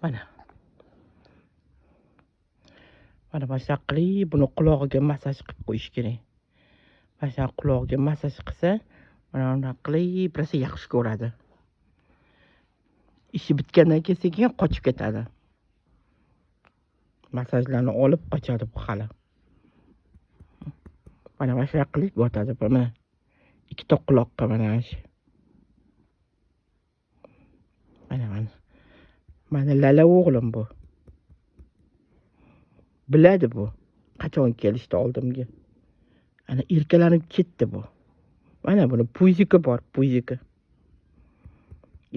Mana. Mana mana qilib, buni qulog'iga massaj qilib qo'yish kerak. Mana qulog'iga massaj qilsa, mana unaqa qilib, rosa yaxshi ko'radi. Ishi bitgandan keyin sekin qochib ketadi. Massajlarni olib qochadi bu hali. Mana mana qilib yotadi, mana. Ikkita quloqqa mana shu. Mana. Mana lala o'g'lim bu. Biladi bu. Qachon kelishdi oldimga. Ana erkalanib ketdi bu. Mana buni puziki bor, puziki.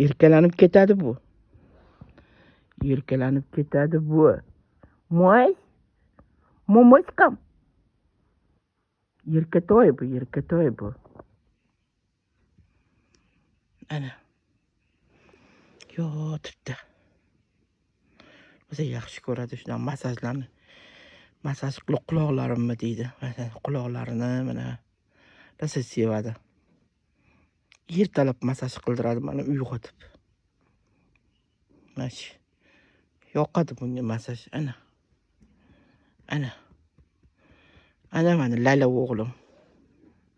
Erkalanib ketadi bu. Erkalanib ketadi bu. Moy? Momoskam. Erkatoy bu. Ana. Yotibdi. O'zi yaxshi ko'radi shunday massajlarni. Massaj qilib quloqlarimni deydi. Mana quloqlarini mana rosa sevadi. Ertalab massaj qildiradi mana uyg'otib. Mana shu. Yoqadi bunga massaj. Ana. Ana mana lala o'g'lim.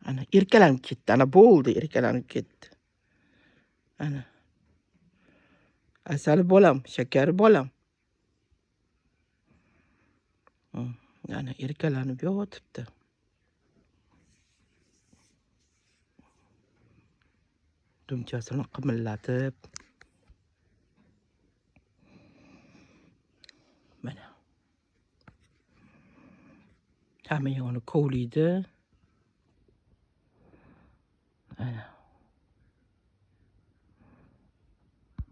Ana erkalanib ketdi. Ana bo'ldi, erkalanib ketdi. Ana. Asal bolam, shakar bolam. Ana erkalanib yotibdi. Dumchasini qimillatib. Mana. Hamma yog'ini kovlaydi.